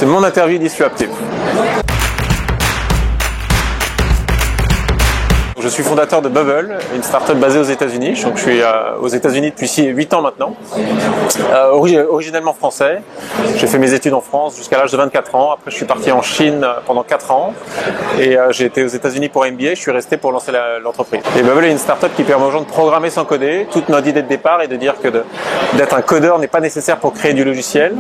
C'est mon interview disruptive. Je suis fondateur de Bubble, une startup basée aux États-Unis. Donc, je suis aux États-Unis depuis 8 ans maintenant. Originellement français. J'ai fait mes études en France jusqu'à l'âge de 24 ans. Après, je suis parti en Chine pendant 4 ans. Et j'ai été aux États-Unis pour MBA. Je suis resté pour lancer l'entreprise. Et Bubble est une startup qui permet aux gens de programmer sans coder. Toute notre idée de départ est de dire que d'être un codeur n'est pas nécessaire pour créer du logiciel.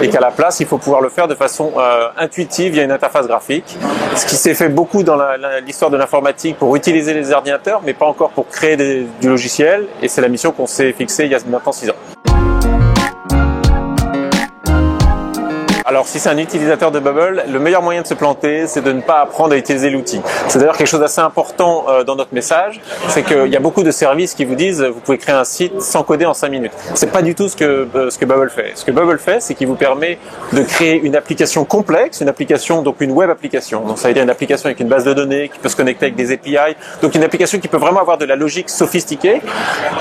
Et qu'à la place, il faut pouvoir le faire de façon intuitive via une interface graphique. Ce qui s'est fait beaucoup dans l'histoire de l'informatique pour utiliser les ordinateurs, mais pas encore pour créer du logiciel. Et c'est la mission qu'on s'est fixée il y a maintenant 6 ans. Alors si c'est un utilisateur de Bubble, le meilleur moyen de se planter, c'est de ne pas apprendre à utiliser l'outil. C'est d'ailleurs quelque chose d'assez important dans notre message, c'est qu'il y a beaucoup de services qui vous disent vous pouvez créer un site sans coder en 5 minutes. C'est pas du tout ce que Bubble fait. Ce que Bubble fait, c'est qu'il vous permet de créer une application complexe, donc une web application. Donc ça veut dire une application avec une base de données qui peut se connecter avec des API, donc une application qui peut vraiment avoir de la logique sophistiquée.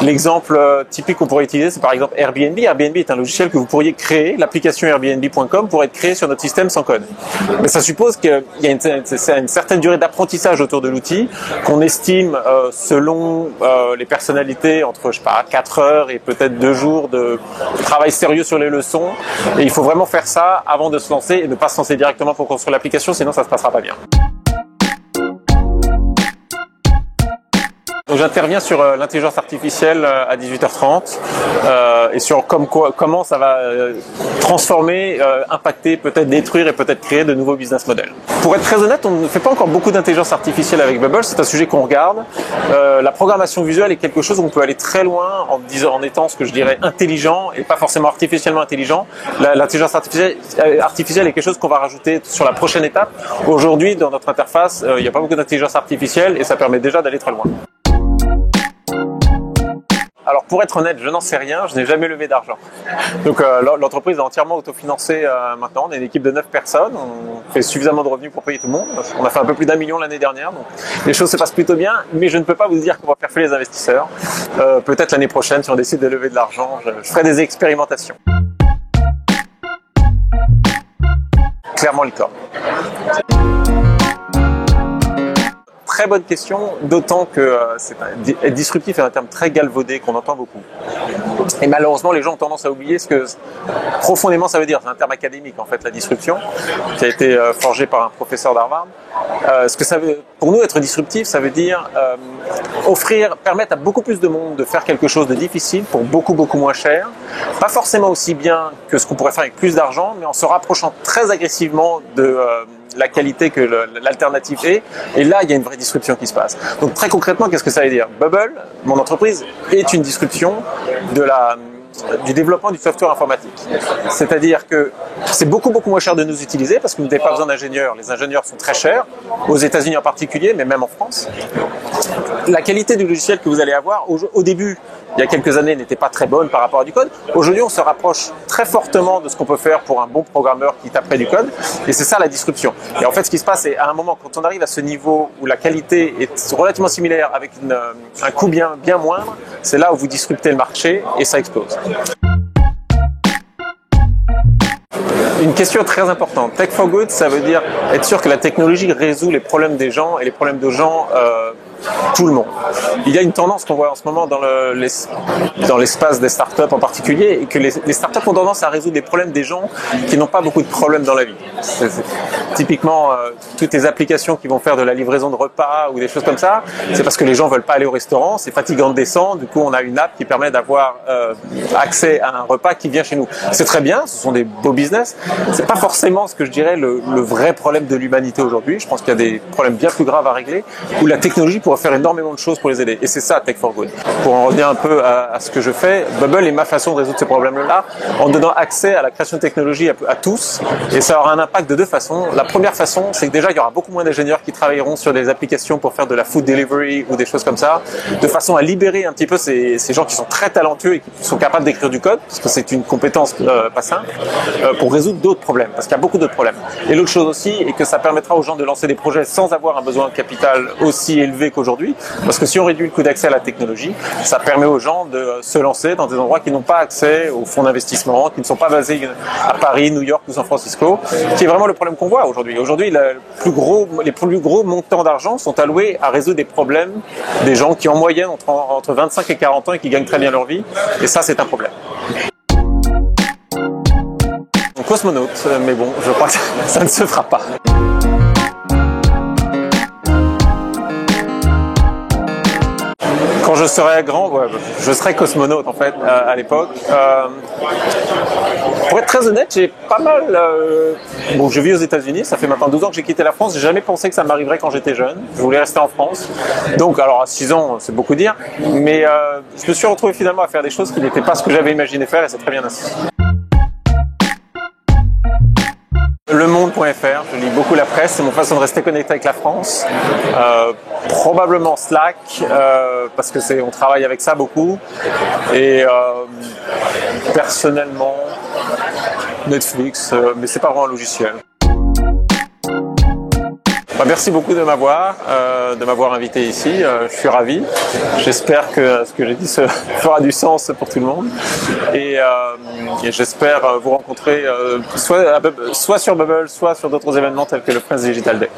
L'exemple typique qu'on pourrait utiliser, c'est par exemple Airbnb. Airbnb est un logiciel que vous pourriez créer, l'application airbnb.com pour être créé sur notre système sans code. Mais ça suppose qu'il y a une certaine durée d'apprentissage autour de l'outil qu'on estime selon les personnalités entre, 4 heures et peut-être 2 jours de travail sérieux sur les leçons. Et il faut vraiment faire ça avant de se lancer et ne pas se lancer directement pour construire l'application, sinon ça se passera pas bien. Donc j'interviens sur l'intelligence artificielle à 18h30 et sur comment ça va transformer, impacter, peut-être détruire et peut-être créer de nouveaux business models. Pour être très honnête, on ne fait pas encore beaucoup d'intelligence artificielle avec Bubble, c'est un sujet qu'on regarde. La programmation visuelle est quelque chose où on peut aller très loin en étant ce que je dirais intelligent et pas forcément artificiellement intelligent. L'intelligence artificielle est quelque chose qu'on va rajouter sur la prochaine étape. Aujourd'hui, dans notre interface, il n'y a pas beaucoup d'intelligence artificielle et ça permet déjà d'aller très loin. Alors pour être honnête, je n'en sais rien, je n'ai jamais levé d'argent. Donc l'entreprise est entièrement autofinancée maintenant, on est une équipe de 9 personnes, on fait suffisamment de revenus pour payer tout le monde. On a fait un peu plus d'1 million l'année dernière, donc les choses se passent plutôt bien, mais je ne peux pas vous dire qu'on va faire les investisseurs. Peut-être l'année prochaine, si on décide de lever de l'argent, je ferai des expérimentations. Clairement licorne. Très bonne question, d'autant que être disruptif est un terme très galvaudé qu'on entend beaucoup. Et malheureusement, les gens ont tendance à oublier ce que profondément ça veut dire. C'est un terme académique en fait, la disruption, qui a été forgé par un professeur d'Harvard. Ce que ça veut, pour nous, être disruptif, ça veut dire permettre à beaucoup plus de monde de faire quelque chose de difficile pour beaucoup moins cher. Pas forcément aussi bien que ce qu'on pourrait faire avec plus d'argent, mais en se rapprochant très agressivement de la qualité que l'alternative est. Et là, il y a une vraie disruption qui se passe. Donc très concrètement, qu'est-ce que ça veut dire? Bubble, mon entreprise, est une disruption du développement du software informatique. C'est-à-dire que c'est beaucoup moins cher de nous utiliser parce que vous n'avez pas besoin d'ingénieurs. Les ingénieurs sont très chers, aux États-Unis en particulier, mais même en France. La qualité du logiciel que vous allez avoir, au début, il y a quelques années, n'était pas très bonne par rapport à du code. Aujourd'hui, on se rapproche très fortement de ce qu'on peut faire pour un bon programmeur qui taperait du code. Et c'est ça la disruption. Et en fait, ce qui se passe, c'est à un moment, quand on arrive à ce niveau où la qualité est relativement similaire avec un coût bien moindre, c'est là où vous disruptez le marché et ça explose. Une question très importante. Tech for Good, ça veut dire être sûr que la technologie résout les problèmes des gens et les problèmes de gens tout le monde. Il y a une tendance qu'on voit en ce moment dans l'espace des startups en particulier, et que les startups ont tendance à résoudre les problèmes des gens qui n'ont pas beaucoup de problèmes dans la vie. Typiquement, toutes les applications qui vont faire de la livraison de repas ou des choses comme ça, c'est parce que les gens veulent pas aller au restaurant, c'est fatigant de descendre, du coup on a une app qui permet d'avoir accès à un repas qui vient chez nous. C'est très bien, ce sont des beaux business, c'est pas forcément ce que je dirais le vrai problème de l'humanité aujourd'hui. Je pense qu'il y a des problèmes bien plus graves à régler, où la technologie pourrait faire énormément de choses pour les aider. Et c'est ça, Tech for Good. Pour en revenir un peu à ce que je fais, Bubble est ma façon de résoudre ces problèmes-là, en donnant accès à la création de technologie à tous. Et ça aura un impact de 2 façons. La première façon, c'est que déjà, il y aura beaucoup moins d'ingénieurs qui travailleront sur des applications pour faire de la food delivery ou des choses comme ça, de façon à libérer un petit peu ces gens qui sont très talentueux et qui sont capables d'écrire du code, parce que c'est une compétence pas simple, pour résoudre d'autres problèmes, parce qu'il y a beaucoup d'autres problèmes. Et l'autre chose aussi est que ça permettra aux gens de lancer des projets sans avoir un besoin de capital aussi élevé qu'aujourd'hui. aujourd'hui, parce que si on réduit le coût d'accès à la technologie, ça permet aux gens de se lancer dans des endroits qui n'ont pas accès aux fonds d'investissement, qui ne sont pas basés à Paris, New York ou San Francisco, qui est vraiment le problème qu'on voit aujourd'hui. Aujourd'hui, les plus gros montants d'argent sont alloués à résoudre des problèmes des gens qui en moyenne entre 25 et 40 ans et qui gagnent très bien leur vie, et ça c'est un problème. Cosmonaute, mais bon, je crois que ça ne se fera pas. Quand je serai grand, ouais, je serai cosmonaute en fait à l'époque. Pour être très honnête, j'ai pas mal... Bon, je vis aux États-Unis, ça fait maintenant 12 ans que j'ai quitté la France. J'ai jamais pensé que ça m'arriverait quand j'étais jeune. Je voulais rester en France. Donc, alors à 6 ans, c'est beaucoup dire, mais je me suis retrouvé finalement à faire des choses qui n'étaient pas ce que j'avais imaginé faire, et c'est très bien ainsi. Lemonde.fr, je lis beaucoup la presse, c'est mon façon de rester connecté avec la France. Probablement Slack, parce que on travaille avec ça beaucoup. Et personnellement, Netflix, mais c'est pas vraiment un logiciel. Merci beaucoup de m'avoir invité ici. Je suis ravi. J'espère que ce que j'ai dit fera du sens pour tout le monde. Et j'espère vous rencontrer soit sur Bubble, soit sur d'autres événements tels que le Friends Digital Day.